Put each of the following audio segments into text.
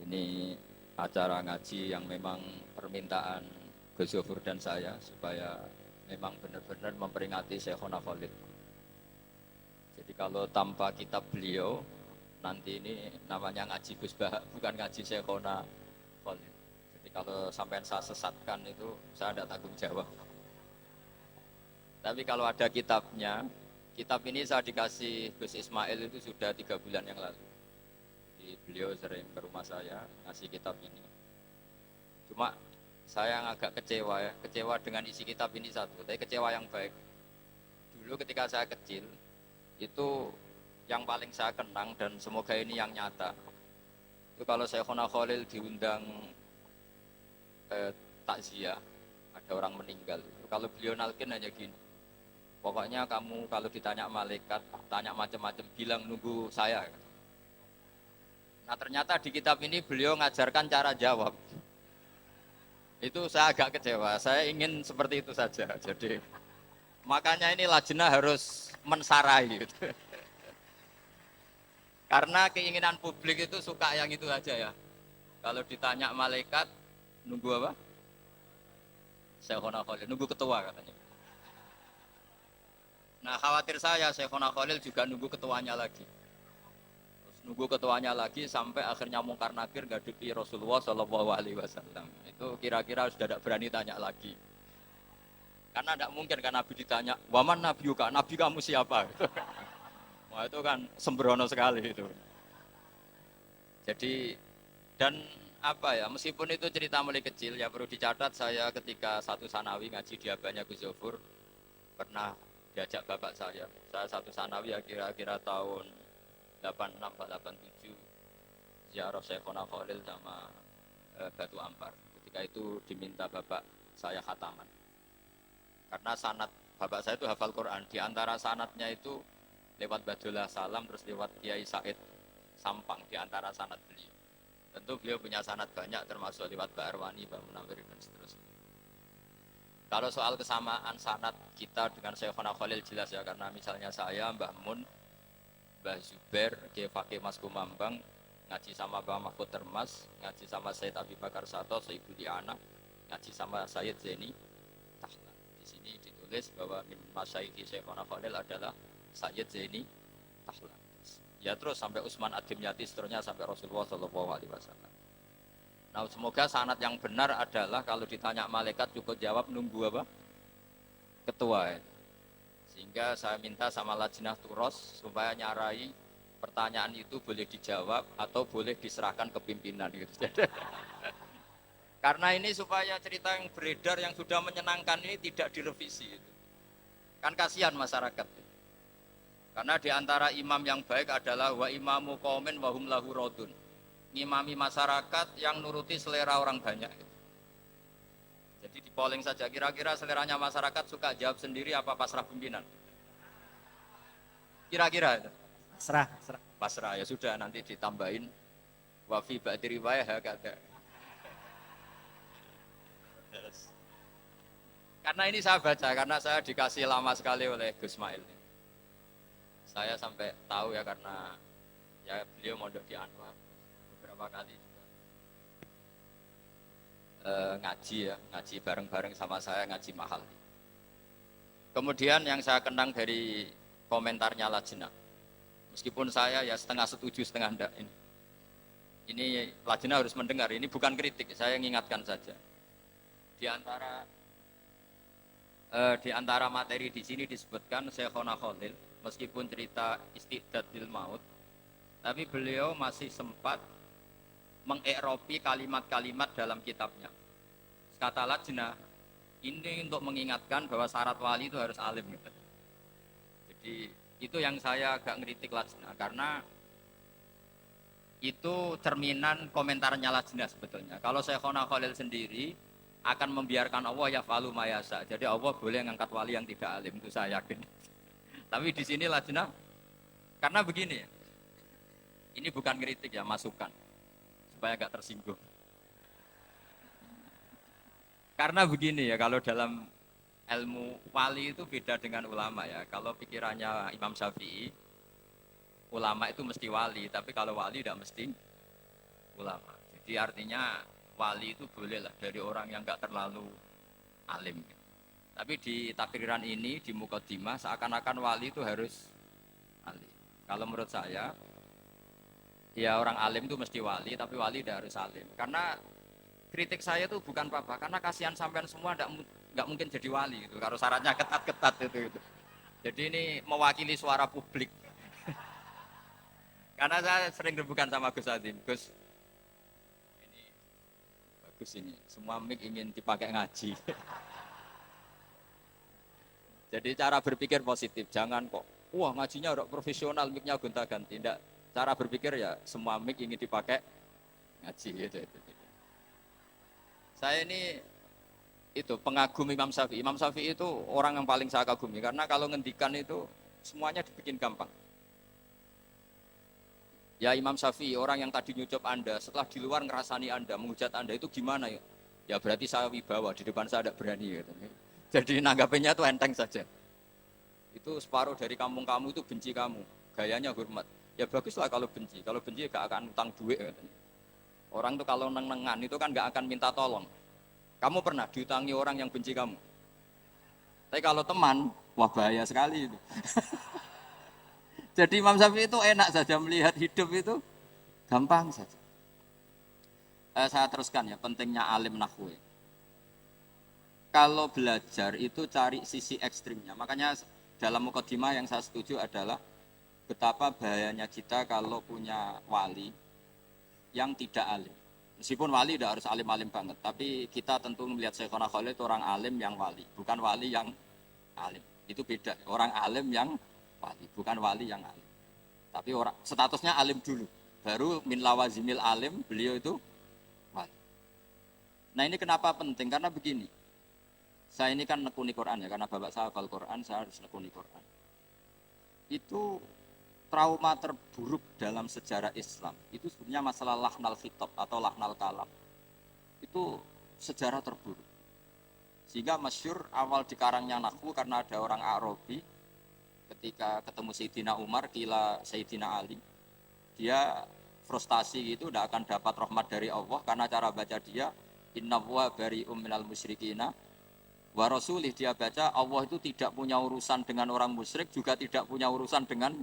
Ini acara ngaji yang memang permintaan Gus Zofur dan saya supaya memang benar-benar memperingati Syekhona Khalid. Jadi kalau tanpa kitab beliau nanti ini namanya ngaji Gus Bah, bukan ngaji Syekhona Khalid. Jadi kalau sampai saya sesatkan itu saya tidak tanggung jawab. Tapi kalau ada kitabnya, kitab ini saya dikasih Gus Ismail itu sudah 3 bulan yang lalu. Jadi beliau sering ke rumah saya ngasih kitab ini. Cuma saya yang agak kecewa ya, kecewa dengan isi kitab ini satu, tapi kecewa yang baik. Dulu ketika saya kecil, itu yang paling saya kenang dan semoga ini yang nyata. Itu kalau Syekhona Khalil diundang takziah, ada orang meninggal. Kalau beliau nalkin hanya gini, pokoknya kamu kalau ditanya malaikat, tanya macam-macam, bilang nunggu saya. Nah ternyata di kitab ini beliau ngajarkan cara jawab. Itu saya agak kecewa, saya ingin seperti itu saja. Jadi makanya ini lajnah harus mensarai gitu. Karena keinginan publik itu suka yang itu aja ya. Kalau ditanya malaikat, nunggu apa? Syekhona Khalil, nunggu ketua katanya. Nah khawatir saya Syekhona Khalil juga nunggu ketuanya lagi. Terus nunggu ketuanya lagi sampai akhirnya Mungkar Nakir ngadepi Rasulullah SAW. Itu kira-kira sudah tidak berani tanya lagi. Karena tidak mungkin kan Nabi ditanya, waman Nabi yuka, Nabi kamu siapa? Wah itu kan sembrono sekali itu. Jadi dan apa ya, meskipun itu cerita mulai kecil ya perlu dicatat saya ketika satu sanawi ngaji di abahnya Gus Zofur pernah diajak bapak saya satu sanawi ya kira-kira tahun 86-87 ziarah Syekhona Khalil sama Batu Ampar. Ketika itu diminta bapak saya khataman. Karena sanad bapak saya itu hafal Quran, di antara sanadnya itu lewat Badullah Salam terus lewat Kiai Said Sampang di antara sanad beliau. Tentu beliau punya sanad banyak termasuk lewat Mbak Arwani, Mbak Munawir dan seterusnya. Kalau soal kesamaan sanad kita dengan Syekhona Khalil jelas ya, karena misalnya saya, Mbah Mun, Mbah Zubair, Kiai Fakih Mas Kumambang ngaji sama Mbah Mahfud Termas, ngaji sama Sayyid Abi Bakar Sato, Ibu Diana, ngaji sama Sayyid Zaini Tahlan. Di sini ditulis bahwa min masyayikhi Syekhona Khalil adalah Sayyid Zaini Tahlan. Ya terus sampai Utsman Ad-Dimyati seterusnya sampai Rasulullah SAW. Nah semoga sanad yang benar adalah kalau ditanya malaikat cukup jawab nunggu apa? Ketua. Sehingga saya minta sama Lajnah Turos supaya nyarai pertanyaan itu boleh dijawab atau boleh diserahkan ke pimpinan gitu. Karena ini supaya cerita yang beredar yang sudah menyenangkan ini tidak direvisi gitu. Kan kasihan masyarakat. Karena diantara imam yang baik adalah wa imamu qaumin wa hum lahu radun. Ngimami masyarakat yang nuruti selera orang banyak. Jadi di polling saja kira-kira seleranya masyarakat suka jawab sendiri apa pasrah pimpinan? Kira-kira itu. Pasrah ya sudah nanti ditambahin wa fi ba'di riwayah hakada. Karena ini saya baca karena saya dikasih lama sekali oleh Gus Mail. Saya sampai tahu ya karena ya beliau mondok di Anwar beberapa kali juga ngaji ya, ngaji bareng-bareng sama saya ngaji mahal. Kemudian yang saya kenang dari komentarnya Lajnah, meskipun saya ya setengah setuju setengah enggak ini Lajnah harus mendengar, ini bukan kritik, saya mengingatkan saja. Di antara materi di sini disebutkan Syekhona Khalil meskipun cerita istidadil maut, tapi beliau masih sempat mengeropi kalimat-kalimat dalam kitabnya. Kata Lajnah, ini untuk mengingatkan bahwa syarat wali itu harus alim. Jadi itu yang saya agak ngeritik Lajnah, karena itu cerminan komentarnya Lajnah sebetulnya. Kalau Syekhona Khalil sendiri akan membiarkan Allah yaf'alu ma yasha. Jadi Allah boleh ngangkat wali yang tidak alim, itu saya yakin. Tapi di sini Lajnah, karena begini, ini bukan kritik ya, masukan supaya agak tersinggung. Karena begini ya, kalau dalam ilmu wali itu beda dengan ulama ya. Kalau pikirannya Imam Syafi'i, ulama itu mesti wali, tapi kalau wali tidak mesti ulama. Jadi artinya wali itu boleh lah dari orang yang enggak terlalu alim. Tapi di takriran ini, di mukadimah, seakan-akan wali itu harus alim. Kalau menurut saya, ya orang alim itu mesti wali, tapi wali tidak harus alim. Karena kritik saya itu bukan apa-apa, karena kasihan sampean semua nggak mungkin jadi wali gitu. Kalau syaratnya ketat-ketat itu. Jadi ini mewakili suara publik. Karena saya sering rebukan sama Gus Adim. Gus, ini bagus ini. Semua mic ingin dipakai ngaji. Jadi cara berpikir positif. Jangan kok, wah ngajinya udah profesional, mic-nya gonta-ganti. Tidak. Cara berpikir ya semua mic ingin dipakai ngaji gitu. Saya ini itu pengagum Imam Syafi'i. Imam Syafi'i itu orang yang paling saya kagumi. Karena kalau ngendikan itu semuanya dibikin gampang. Ya Imam Syafi'i, orang yang tadi nyucup Anda, setelah di luar ngerasani Anda, menghujat Anda, itu gimana ya? Ya berarti saya wibawa, di depan saya ada berani. Gitu. Jadi nanggapinnya itu enteng saja. Itu separuh dari kampung kamu itu benci kamu, gayanya hormat. Ya baguslah kalau benci gak akan utang duit. Katanya. Orang tuh kalau neng-nengan itu kan gak akan minta tolong. Kamu pernah diutangi orang yang benci kamu? Tapi kalau teman, wah bahaya sekali itu. Jadi Imam Syafi'i itu enak saja melihat hidup itu gampang saja. Saya teruskan ya, pentingnya alim nahwu. Kalau belajar itu cari sisi ekstrimnya. Makanya dalam mukadimah yang saya setuju adalah betapa bahayanya kita kalau punya wali yang tidak alim. Meskipun wali tidak harus alim-alim banget, tapi kita tentu melihat Syekhona Khalid itu orang alim yang wali, bukan wali yang alim. Itu beda. Orang alim yang wali, bukan wali yang alim. Tapi orang statusnya alim dulu, baru min lawazimil alim, beliau itu wali. Nah ini kenapa penting? Karena begini, saya ini kan nekuni Quran ya, karena bapak saya hafal Quran, saya harus nekuni Quran. Itu trauma terburuk dalam sejarah Islam. Itu sebenarnya masalah lahnal khitab atau lahnal kalam. Itu sejarah terburuk. Sehingga masyhur awal dikarangnya nahwu karena ada orang Arabi ketika ketemu Sayyidina Umar, kila Sayyidina Ali, dia frustasi gitu, tidak akan dapat rahmat dari Allah karena cara baca dia innallaha bari'um minal musyrikina wa rasulih, dia baca Allah itu tidak punya urusan dengan orang musyrik, juga tidak punya urusan dengan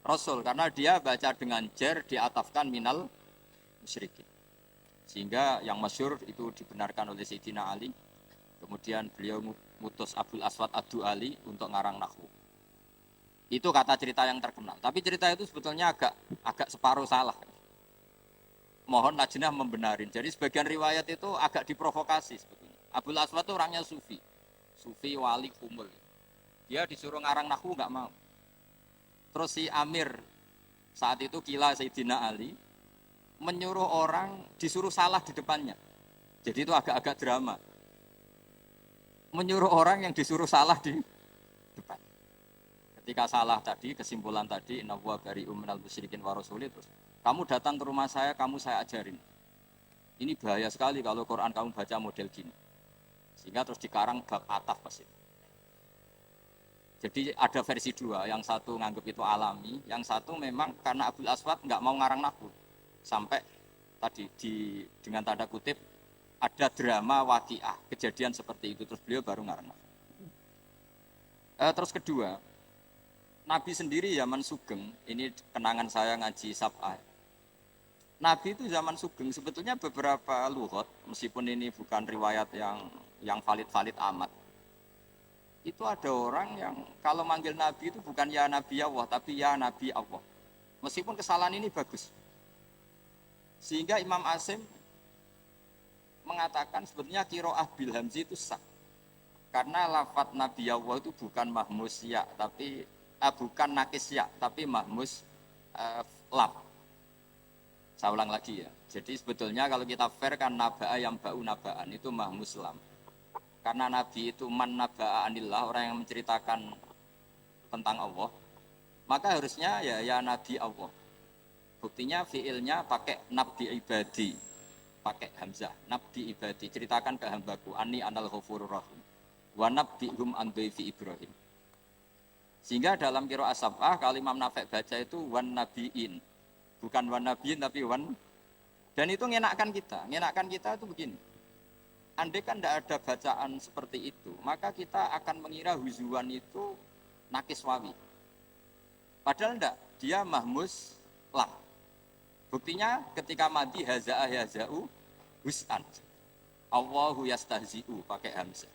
Rasul, karena dia baca dengan jar diatafkan minal musyrikin. Sehingga yang masyhur itu dibenarkan oleh Sayyidina Ali. Kemudian beliau mutus Abdul Aswad Ad-Du'ali untuk ngarang nahwu. Itu kata cerita yang terkenal. Tapi cerita itu sebetulnya agak separuh salah. Mohon Lajnah membenarin. Jadi sebagian riwayat itu agak diprovokasi sebetulnya. Abdul Aswad itu orangnya sufi. Sufi wali kumul. Dia disuruh ngarang nahwu enggak mau. Terus si Amir saat itu kila Sayyidina Ali menyuruh orang disuruh salah di depannya. Jadi itu agak-agak drama. Menyuruh orang yang disuruh salah di depan. Ketika salah tadi, kesimpulan tadi, innallaha bari'um minal musyrikin wa rasulih, terus kamu datang ke rumah saya ajarin. Ini bahaya sekali kalau Quran kamu baca model gini. Sehingga terus dikarang bab ataf pasti. Jadi ada versi dua, yang satu nganggap itu alami, yang satu memang karena Abdul Aswad nggak mau ngarang nahwu. Sampai tadi dengan tanda kutip ada drama waqiah, kejadian seperti itu, terus beliau baru ngarang nahwu. Terus kedua, Nabi sendiri zaman Sugeng, ini kenangan saya ngaji Sab'ah. Nabi itu zaman Sugeng sebetulnya beberapa lughot, meskipun ini bukan riwayat yang valid-valid amat. Itu ada orang yang kalau manggil Nabi itu bukan ya Nabi Allah, tapi ya Nabi Allah. Meskipun kesalahan ini bagus. Sehingga Imam Asim mengatakan sebetulnya qiraah bil hamzi itu sah. Karena lafadz Nabi Allah itu bukan mahmus ya, tapi bukan nakis ya, tapi mahmus lam. Saya ulang lagi ya. Jadi sebetulnya kalau kita fair kan naba'a yang ba'u naba'an itu mahmus lam. Karena Nabi itu man naba'a anillah, orang yang menceritakan tentang Allah. Maka harusnya ya Nabi Allah. Buktinya fiilnya pakai nabdi ibadi. Pakai hamzah, nabdi ibadi, ceritakan ke hambaku ani anal ghafurur rahim. Wa nabdihum an dhaifi Ibrahim. Sehingga dalam qiraah Sab'ah kalau Imam Nafi' baca itu wan nabiin. Bukan wan nabiin tapi wan Dan itu ngenakkan kita. Ngenakkan kita itu begini. Andai kan tidak ada bacaan seperti itu, maka kita akan mengira huzuan itu nakis wawi. Padahal tidak, dia mahmus lah. Buktinya ketika madi haza'ah yaza'u hus'an. Allahu yastahzi'u pakai hamzah.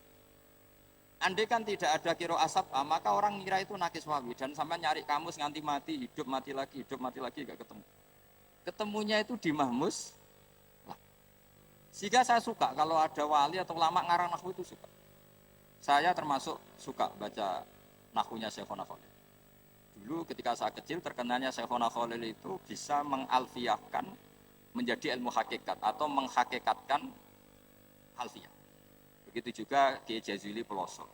Andai kan tidak ada kiro asap, maka orang ngira itu nakis wawi. Dan sampai nyari kamus nganti mati, hidup mati lagi, gak ketemu. Ketemunya itu di mahmus. Sehingga saya suka kalau ada wali atau ulama ngarang nahwu itu suka. Saya termasuk suka baca nahwunya Syekhona Khalil. Dulu ketika saya kecil terkenalnya Syekhona Khalil itu bisa mengalfiahkan menjadi ilmu hakikat atau menghakikatkan alfiah. Begitu juga Kiai Jazuli Pelosok.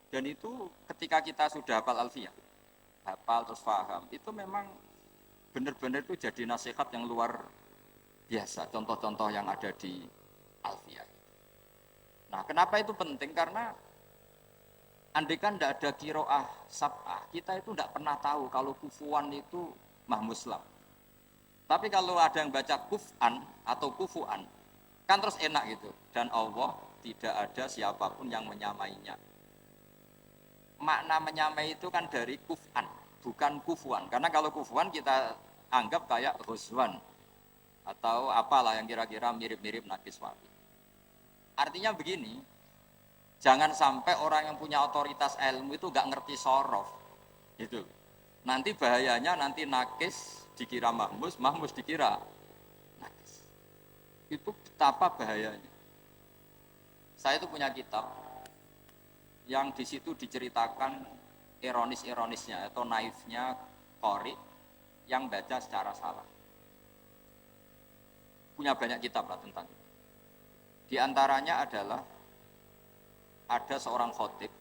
Dan itu ketika kita sudah hafal alfiah, hafal terus paham, itu memang benar-benar itu jadi nasihat yang luar biasa, contoh-contoh yang ada di alfiah. Nah, kenapa itu penting? Karena andai kan tidak ada kiroah sab'ah, kita itu tidak pernah tahu kalau kufuan itu mahmuslam. Tapi kalau ada yang baca kuf'an atau kufuan, kan terus enak gitu. Dan Allah tidak ada siapapun yang menyamainya. Makna menyamai itu kan dari kuf'an, bukan kufuan. Karena kalau kufuan kita anggap kayak huswan atau apalah yang kira-kira mirip-mirip nakis wawi. Artinya begini, jangan sampai orang yang punya otoritas ilmu itu gak ngerti sorof. Gitu. Nanti bahayanya nanti nakis dikira mahmus, mahmus dikira nakis. Itu betapa bahayanya. Saya itu punya kitab yang di situ diceritakan ironis-ironisnya atau naifnya qori yang baca secara salah. Punya banyak kitab lah tentang itu. Di antaranya adalah ada seorang khotib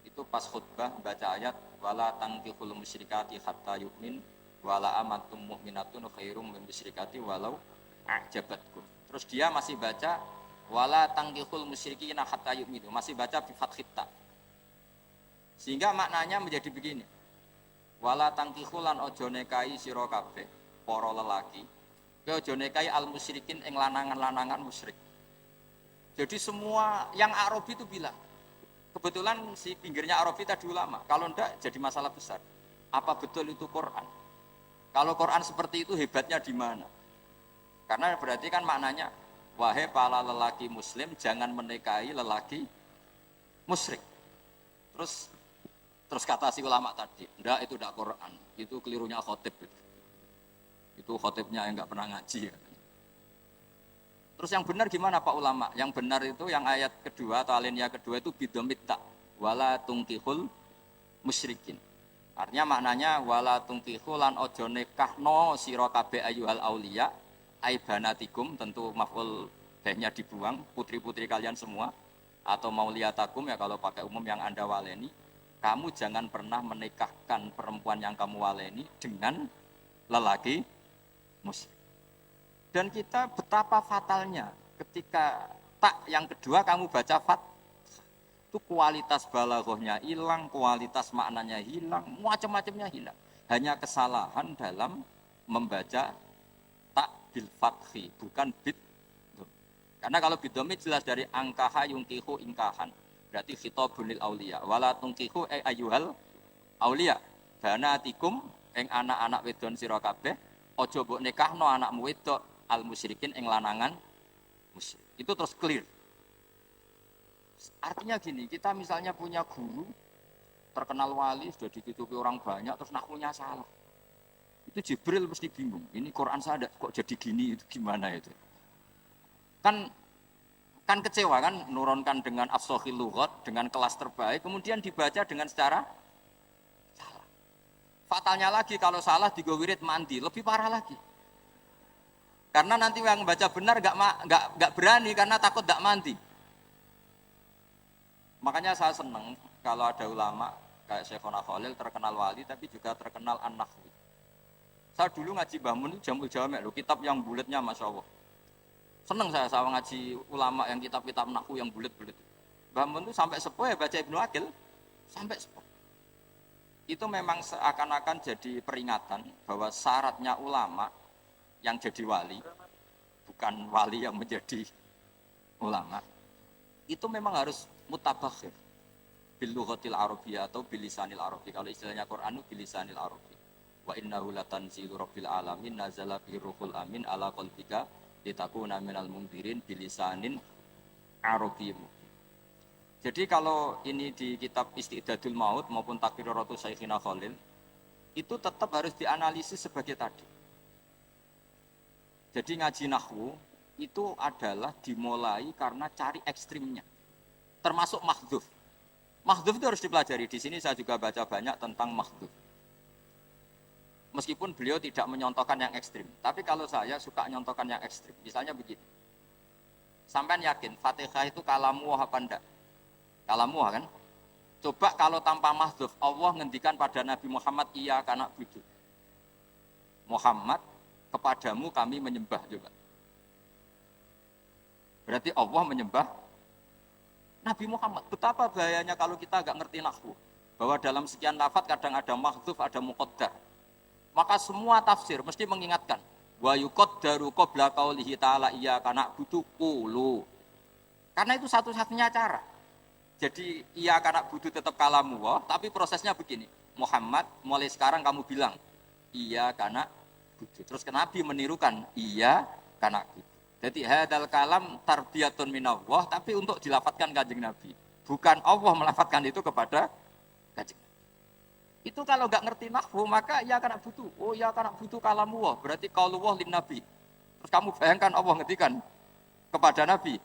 itu pas khutbah baca ayat wala tangkihul musyrikati hatta yu'min wala amatum mu'minatun khairum min musyrikati walau a'jabatkum. Terus dia masih baca wala tangkihul musyrikina hatta yu'minu, masih baca bi fathit ta. Sehingga maknanya menjadi begini. Wala tangkihulan ojo nekai sira kabeh para lelaki ojo nekai al musyrikin ing lanangan-lanangan musyrik. Jadi semua yang Arabi itu bilang, kebetulan si pinggirnya Arabi tadi ulama, kalau enggak jadi masalah besar. Apa betul itu Quran? Kalau Quran seperti itu hebatnya di mana? Karena berarti kan maknanya, wahai para lelaki muslim jangan menikahi lelaki musyrik. Terus kata si ulama tadi, enggak itu enggak Quran, itu kelirunya khotib. Itu khotibnya yang enggak pernah ngaji. Terus yang benar gimana Pak ulama? Yang benar itu yang ayat kedua atau alinea kedua itu bidomitta wala tungkihul musyrikin. Artinya maknanya wala tungkihul lan ojo nekahno sira kabeh ayyuhal auliya aibanatikum, tentu maf'ul behnya dibuang, putri-putri kalian semua, atau mauliyatakum ya kalau pakai umum yang Anda waleni. Kamu jangan pernah menikahkan perempuan yang kamu waleni dengan lelaki musyrik. Dan kita betapa fatalnya ketika tak yang kedua kamu baca fat, itu kualitas balaghahnya hilang, kualitas maknanya hilang, macam-macamnya hilang. Hanya kesalahan dalam membaca tak bil fathi, bukan bid. Karena kalau bidomit jelas dari angkaha yungkihu ingkahan. Berarti khitabun lil auliya wala tungkihu ayyuhal auliya banatikum ing anak-anak wedon sira kabeh aja mbok nikahno anakmu wedok al musyrikin ing lanangan musyrik. Itu terus clear. Artinya gini, kita misalnya punya guru terkenal wali sudah ditutupi orang banyak terus nahwunya salah. Itu Jibril mesti bingung. Ini Quran saya kok jadi gini, itu gimana itu? Kan kecewa kan, nurunkan dengan afshahil lughat, dengan kelas terbaik, kemudian dibaca dengan secara salah. Fatalnya lagi kalau salah digowirit mandi, lebih parah lagi. Karena nanti yang baca benar nggak berani karena takut nggak mandi. Makanya saya senang kalau ada ulama kayak Syekhona Khalil terkenal wali tapi juga terkenal an-nahwi. Saya dulu ngaji Mbah Mun itu Jamul Jamek loh, kitab yang bulatnya Masya Allah. Seneng saya ngaji ulama yang kitab-kitab nahwu yang bulat-bulat. Mbah Mun itu sampai sepuh ya baca Ibnu Aqil, sampai sepuh. Itu memang seakan-akan jadi peringatan bahwa syaratnya ulama yang jadi wali bukan wali yang menjadi ulama, itu memang harus mutabakhir bil lughatil arabiyyah atau bil lisanil arabi. Kalau istilahnya Quran bil lisanil arabi. Wa innahu latanzilu rabbil alamin nazala bihi ruhul amin ala qalbika litakuna minal mundirin bil lisanin arabiyyin. Jadi kalau ini di kitab Isti'dadul Maut maupun Taqriratu Syekhina Khalil itu tetap harus dianalisis sebagai tadi. Jadi ngaji nahwu itu adalah dimulai karena cari ekstrimnya. Termasuk mahdhuf. Mahdhuf itu harus dipelajari. Di sini saya juga baca banyak tentang mahdhuf. Meskipun beliau tidak menyontohkan yang ekstrim, tapi kalau saya suka menyontohkan yang ekstrim. Misalnya begini. Sampean yakin Fatihah itu kalamu apa enggak? Kalamu kan? Coba kalau tanpa mahdhuf, Allah ngendikan pada Nabi Muhammad iya kana budu. Muhammad, kepadamu kami menyembah juga. Berarti Allah menyembah Nabi Muhammad. Betapa bahayanya kalau kita agak ngerti nahwu. Bahwa dalam sekian lafaz kadang ada mahdhuf, ada muqaddar. Maka semua tafsir mesti mengingatkan wa yuqaddaru qabla qaulihi ta'ala iya kana budu qulu. Karena itu satu-satunya cara. Jadi iya kana budu tetap kalamu wah, tapi prosesnya begini. Muhammad, mulai sekarang kamu bilang iya kana budu. Terus Nabi menirukan iya kana budu. Jadi hadal kalam tarbiyatun minallah, tapi untuk dilafadzkan Kanjeng Nabi. Bukan Allah melafadzkan itu kepada Kanjeng Nabi. Itu kalau enggak ngerti nahwu maka ya kana budu. Oh ya kana budu kalamu wah, berarti qaulullah lin nabi. Terus kamu bayangkan Allah ngendikan kepada Nabi.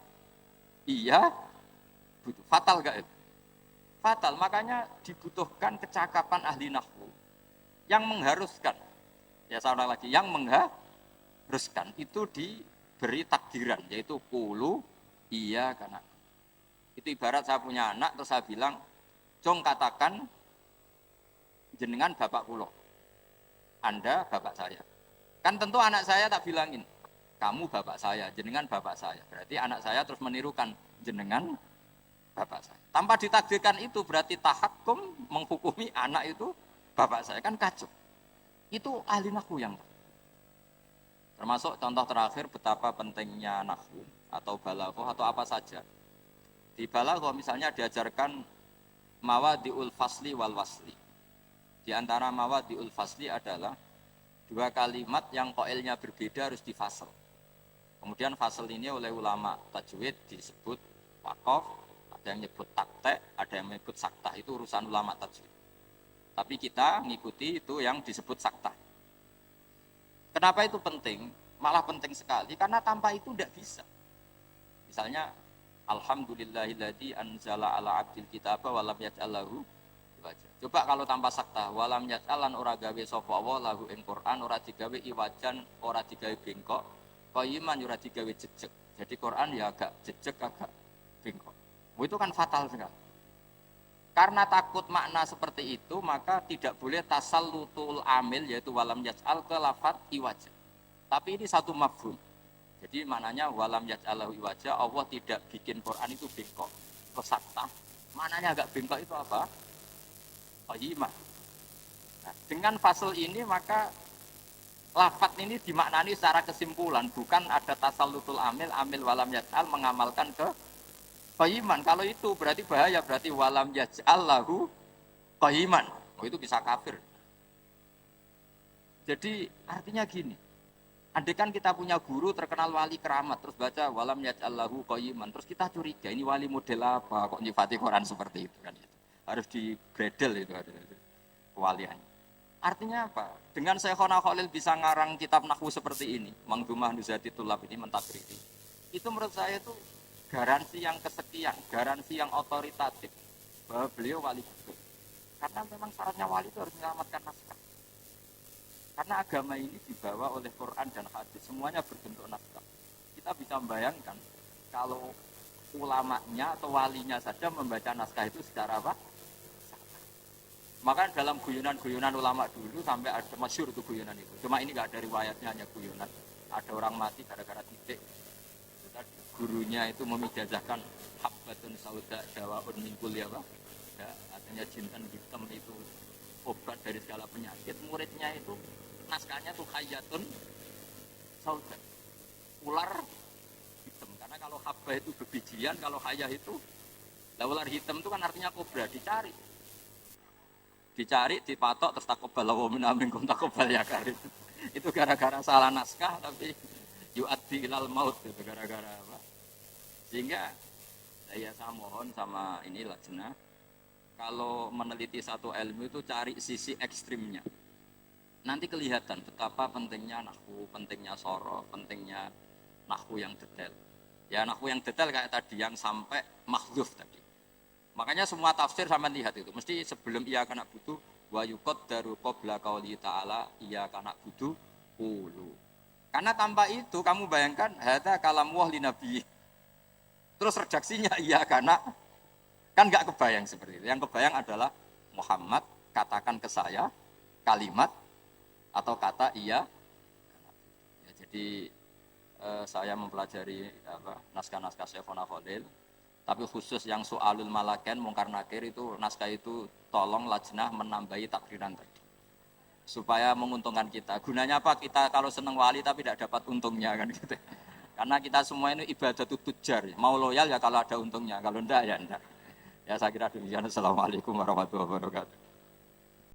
Iya butuh. Fatal enggak itu? Fatal, makanya dibutuhkan kecakapan ahli nahwu yang mengharuskan. Ya saya ulang lagi, yang mengharuskan itu diberi takdiran, yaitu qulu iya kana. Itu ibarat saya punya anak terus saya bilang, "Jong katakan jenengan bapak kula. Anda bapak saya." Kan tentu anak saya tak bilangin, "Kamu bapak saya, jenengan bapak saya." Berarti anak saya terus menirukan jenengan bapak saya. Tanpa ditakdirkan itu berarti tahakkum menghukumi anak itu bapak saya, kan kacau. Itu ahli nahwu yang termasuk contoh terakhir betapa pentingnya nahwu atau balaghah atau apa saja. Di balaghah misalnya diajarkan mawadi'ul fasli wal wasli. Di antara mawadi'ul fasli adalah dua kalimat yang qailnya berbeda harus difasl. Kemudian fasl ini oleh ulama tajwid disebut waqaf, ada yang menyebut takte, ada yang menyebut saktah, itu urusan ulama tajwid. Tapi kita mengikuti itu yang disebut saktah. Kenapa itu penting? Malah penting sekali karena tanpa itu tidak bisa. Misalnya alhamdulillahilladzi anzala ala 'abdil kitaba wa lam yaj'al lahu iwaja. Coba kalau tanpa saktah wa lam yaj'al lan ora gawe sapa Allah lahu ing Quran, ora digawe iwajan, ora digawe bengkok, qayyiman ora digawe jejeg. Jadi Quran ya agak jejeg agak bengkok. Itu kan fatal sekali. Karena takut makna seperti itu, maka tidak boleh tasallutul amil, yaitu walam yaj'al ke lafadz iwaja. Tapi ini satu mafhum. Jadi maknanya walam yaj'alahu iwaja, Allah tidak bikin Quran itu bengkok, kesaktah. Maknanya agak bengkok itu apa? Qayyimah. Nah, dengan fasal ini maka lafadz ini dimaknani secara kesimpulan, bukan ada tasallutul amil walam yaj'al mengamalkan ke qayyiman. Kalau itu berarti bahaya, berarti walam yaj'al lahu qayyiman. Oh, itu bisa kafir. Jadi artinya gini. Andaikan kita punya guru terkenal wali keramat terus baca walam yaj'al lahu qayyiman, terus kita curiga ini wali model apa kok nyifati Quran seperti itu kan. Harus digredel itu kewaliannya. Artinya apa? Dengan Syekhona Khalil bisa ngarang kitab nahwu seperti ini, Manzumah Nuzhati Tulab ini mentakriri. Itu menurut saya itu garansi yang kesekian, garansi yang otoritatif bahwa beliau wali betul. Karena memang syaratnya wali itu harus menyelamatkan naskah. Karena agama ini dibawa oleh Quran dan hadis, semuanya berbentuk naskah. Kita bisa membayangkan kalau ulamanya atau walinya saja membaca naskah itu secara apa? Maka dalam guyonan-guyonan ulama dulu sampai ada masyhur itu guyonan itu. Cuma ini enggak ada riwayatnya, hanya guyonan. Ada orang mati gara-gara titik. Gurunya itu memijazahkan habbatun sauda dawaun min kulli apa? Ya, artinya jintan hitam itu obat dari segala penyakit. Muridnya itu naskahnya tuh hayatun sauda. ular hitam. Karena kalau habba itu bebijian, kalau hayah itu, lah ular hitam itu kan artinya kobra, dicari. Dicari, dipatok, terus takobal wa min aminkum takobal ya karim. Itu gara-gara salah naskah, tapi yu'addi ilal maut, itu gara-gara apa. Sehingga, saya mohon sama inilah jenah, kalau meneliti satu ilmu itu cari sisi ekstrimnya. Nanti kelihatan betapa pentingnya nahwu, pentingnya sorof, pentingnya nahwu yang detail. Ya nahwu yang detail kayak tadi, yang sampai mahdzuf tadi. Makanya semua tafsir sama lihat itu, mesti sebelum ia kena butuh wa yuqaddaru qabla qauli ta'ala ia kena butuh ulu. Karena tanpa itu kamu bayangkan hadza kalamullah li nabi. Terus redaksinya iya karena kan enggak kebayang seperti itu. Yang kebayang adalah Muhammad katakan ke saya kalimat atau kata iya. Ya, jadi saya mempelajari naskah-naskah Syekhona Fadil. Tapi khusus yang soalul malaken mungkar nakir itu naskah itu tolong lajnah menambahi takdiran tadi supaya menguntungkan kita. Gunanya apa? Kita kalau seneng wali tapi tidak dapat untungnya kan gitu. Karena kita semua ini ibadah tujar. Mau loyal ya kalau ada untungnya, kalau enggak ya enggak. Ya saya kira demikian. Assalamualaikum warahmatullahi wabarakatuh.